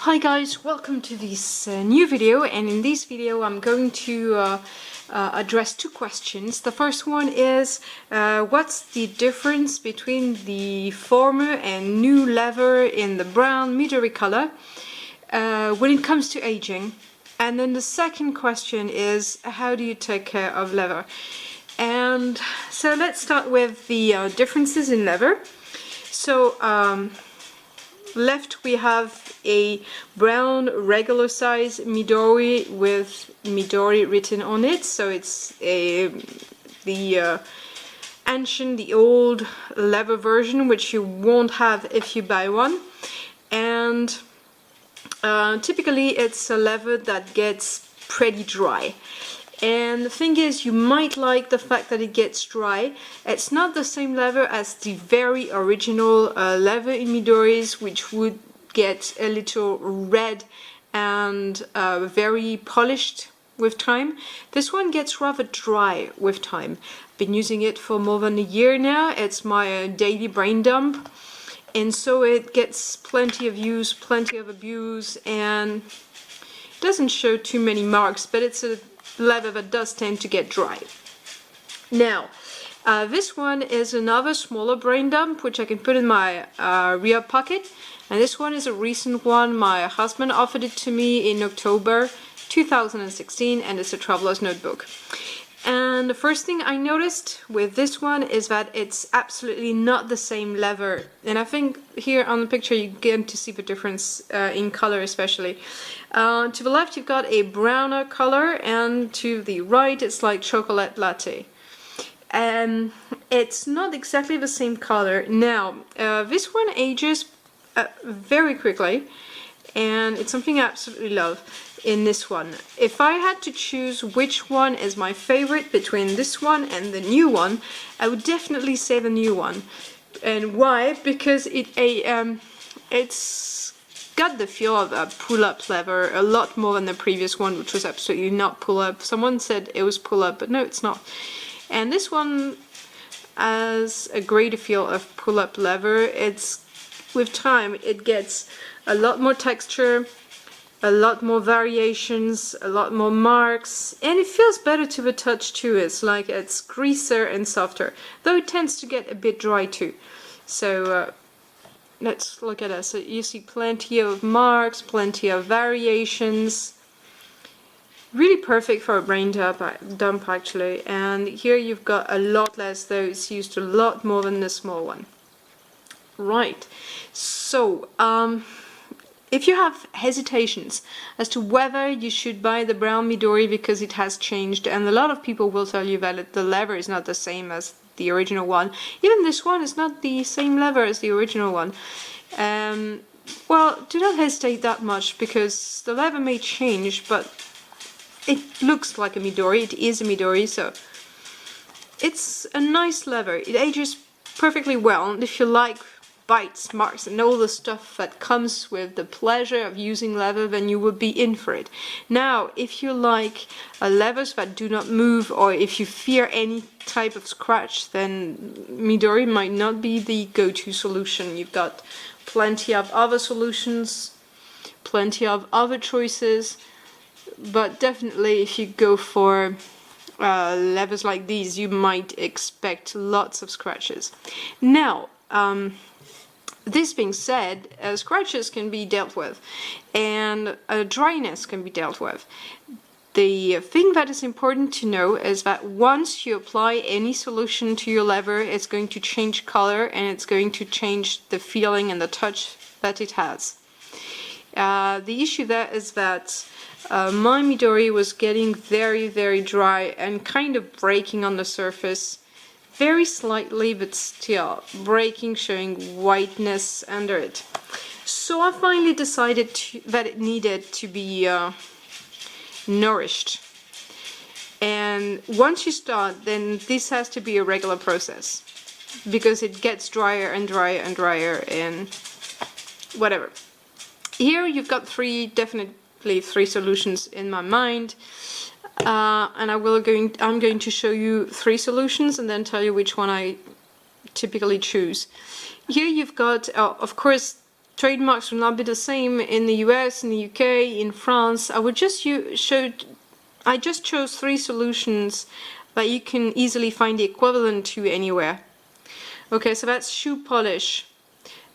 Hi guys, welcome to this new video, and in this video I'm going to address two questions. The first one is what's the difference between the former and new leather in the brown Midori color when it comes to aging. And then the second question is how do you take care of leather? And so let's start with the differences in leather. So left we have a brown regular size Midori with Midori written on it, so it's the ancient, the old leather version, which you won't have if you buy one. And typically it's a leather that gets pretty dry. And the thing is, you might like the fact that it gets dry. It's not the same leather as the very original leather in Midori's, which would get a little red and very polished with time. This one gets rather dry with time. I've been using it for more than a year now. It's my daily brain dump. And so it gets plenty of use, plenty of abuse, and it doesn't show too many marks, but it's a leather that does tend to get dry. Now, this one is another smaller brain dump, which I can put in my rear pocket. And this one is a recent one. My husband offered it to me in October 2016, and it's a traveler's notebook. And the first thing I noticed with this one is that it's absolutely not the same leather. And I think here on the picture you get to see the difference in color especially. To the left you've got a browner color, and to the right it's like chocolate latte. And it's not exactly the same color. Now, this one ages very quickly, and it's something I absolutely love in this one. If I had to choose which one is my favorite between this one and the new one, I would definitely say the new one. And why? Because it's got the feel of a pull-up leather a lot more than the previous one, which was absolutely not pull-up. Someone said it was pull-up, but no, it's not. And this one has a greater feel of pull-up leather. It's, with time, it gets a lot more texture, a lot more variations, a lot more marks, and it feels better to the touch too. It's like it's greasier and softer, though it tends to get a bit dry too. So let's look at it. So you see plenty of marks, plenty of variations. Really perfect for a brain dump actually. And here you've got a lot less, though it's used a lot more than the small one. Right, so if you have hesitations as to whether you should buy the brown Midori because it has changed, and a lot of people will tell you that the leather is not the same as the original one. Even this one is not the same leather as the original one. Well, do not hesitate that much, because the leather may change, but it looks like a Midori. It is a Midori, so it's a nice leather. It ages perfectly well, and if you like bites, marks, and all the stuff that comes with the pleasure of using leather, then you would be in for it. Now, if you like leathers that do not move, or if you fear any type of scratch, then Midori might not be the go-to solution. You've got plenty of other solutions, plenty of other choices, but definitely if you go for leathers like these, you might expect lots of scratches. Now, this being said, scratches can be dealt with, and dryness can be dealt with. The thing that is important to know is that once you apply any solution to your leather, it's going to change color, and it's going to change the feeling and the touch that it has. The issue there is that my Midori was getting very, very dry and kind of breaking on the surface. Very slightly, but still breaking, showing whiteness under it. So I finally decided that it needed to be nourished. And once you start, then this has to be a regular process, because it gets drier and drier and drier and whatever. Here you've got definitely three solutions in my mind. And I'm going to show you three solutions and then tell you which one I typically choose. Here you've got, of course, trademarks will not be the same in the US, in the UK, in France. I just chose 3 solutions that you can easily find the equivalent to anywhere. Okay, so that's shoe polish.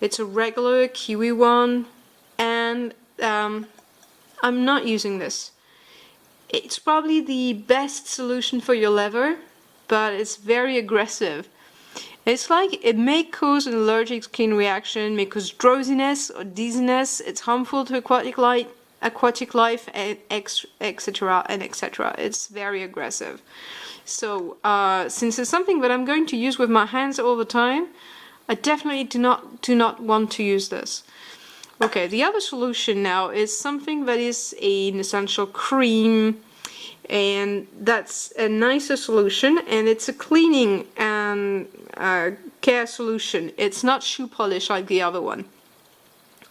It's a regular kiwi one, and I'm not using this. It's probably the best solution for your leather, but it's very aggressive. It's like it may cause an allergic skin reaction, may cause drowsiness or dizziness. It's harmful to aquatic life, and etc. and etc. It's very aggressive. So since it's something that I'm going to use with my hands all the time, I definitely do not want to use this. Okay, the other solution now is something that is an essential cream, and that's a nicer solution, and it's a cleaning and care solution. It's not shoe polish like the other one.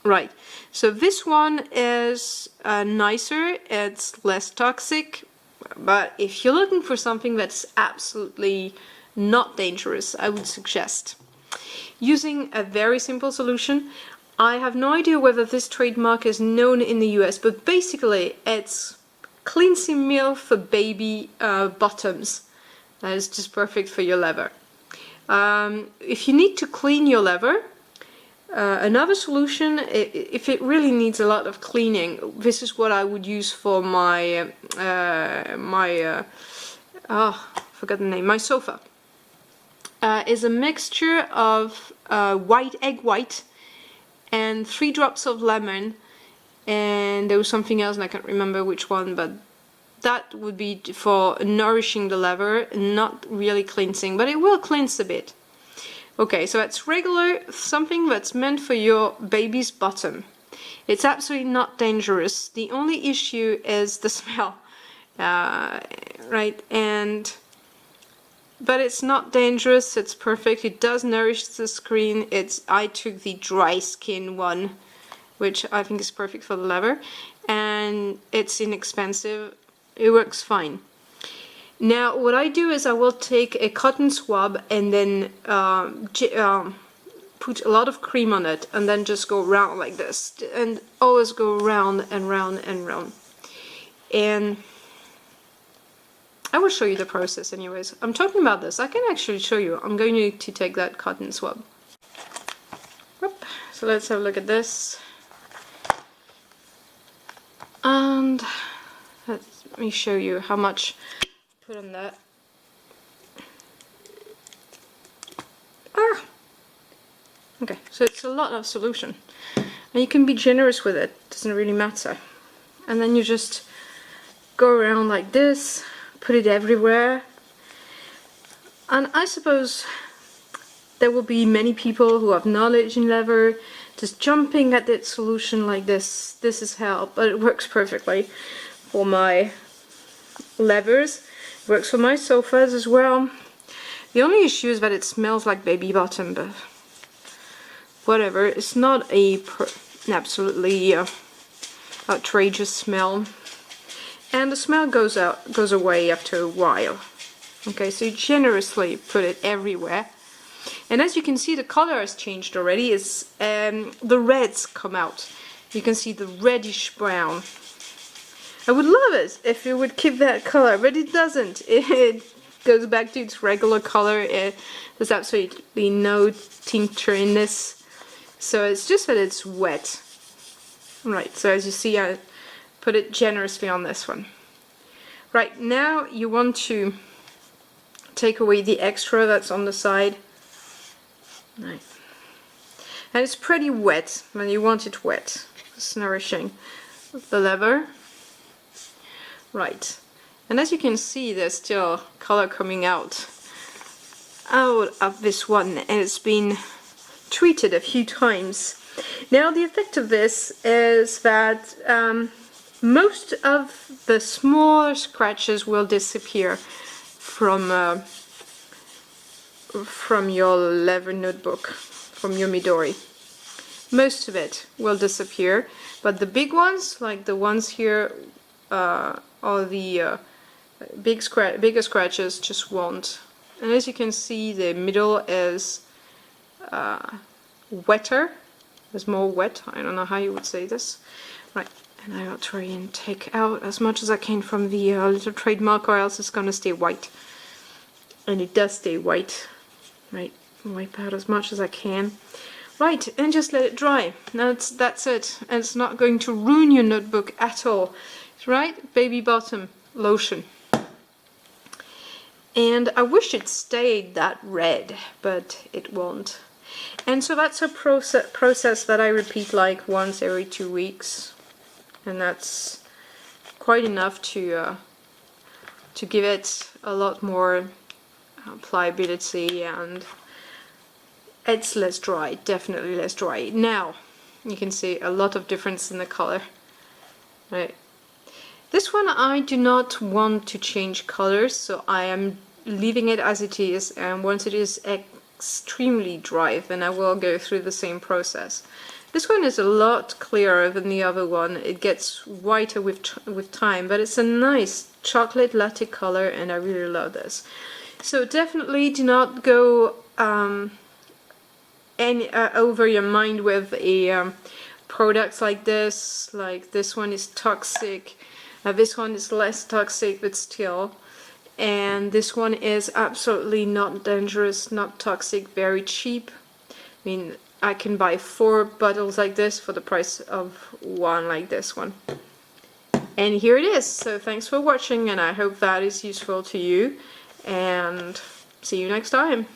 Right, so this one is nicer, it's less toxic, but if you're looking for something that's absolutely not dangerous, I would suggest using a very simple solution. I have no idea whether this trademark is known in the US, but basically it's cleansing milk for baby bottoms. That is just perfect for your leather. If you need to clean your leather, another solution, if it really needs a lot of cleaning, this is what I would use for my forgot the name, my sofa. Is a mixture of egg white and 3 drops of lemon, and there was something else and I can't remember which one, but that would be for nourishing the leather, not really cleansing, but it will cleanse a bit. Okay, so it's regular, something that's meant for your baby's bottom. It's absolutely not dangerous. The only issue is the smell, right? But it's not dangerous, it's perfect, it does nourish the skin. I took the dry skin one, which I think is perfect for the leather, and it's inexpensive, it works fine. Now what I do is I will take a cotton swab and then put a lot of cream on it, and then just go around like this, and always go round and round and round. And I will show you the process anyways. I'm talking about this. I can actually show you. I'm going to take that cotton swab. Whoop. So let's have a look at this. And let me show you how much I put on that. Okay, so it's a lot of solution. And you can be generous with it. Doesn't really matter. And then you just go around like this. Put it everywhere, and I suppose there will be many people who have knowledge in leather just jumping at that solution like this. This is hell, but it works perfectly for my leathers. It works for my sofas as well. The only issue is that it smells like baby bottom, but whatever. It's not an absolutely outrageous smell. And the smell goes away after a while. Okay, so you generously put it everywhere. And as you can see, the color has changed already. The reds come out. You can see the reddish brown. I would love it if it would keep that color, but it doesn't. It goes back to its regular color. There's absolutely no tincture in this. So it's just that it's wet. Right, so as you see, I put it generously on this one. Right, now you want to take away the extra that's on the side. Right. And it's pretty wet, and you want it wet. It's nourishing the leather. Right. And as you can see, there's still color coming out of this one, and it's been treated a few times. Now the effect of this is that most of the smaller scratches will disappear from your leather notebook, from your Midori. Most of it will disappear, but the big ones, like the ones here, or the bigger scratches, just won't. And as you can see, the middle is wetter It's more wet. I don't know how you would say this. Right, and I'll try and take out as much as I can from the little trademark, or else it's gonna stay white. And it does stay white. Right, wipe out as much as I can. Right, and just let it dry. Now that's it. And it's not going to ruin your notebook at all. Right, baby bottom lotion. And I wish it stayed that red, but it won't. And so that's a process that I repeat like once every 2 weeks. And that's quite enough to give it a lot more pliability, and it's less dry, definitely less dry. Now you can see a lot of difference in the color. Right, this one I do not want to change colors, so I am leaving it as it is, and once it is extremely dry then I will go through the same process. This one is a lot clearer than the other one. It gets whiter with time, but it's a nice chocolate latte color, and I really love this. So definitely do not go over your mind with products like this. Like this one is toxic, this one is less toxic but still, and this one is absolutely not dangerous, not toxic, very cheap. I mean, I can buy 4 bottles like this for the price of 1 like this one. And here it is. So thanks for watching, and I hope that is useful to you, and see you next time.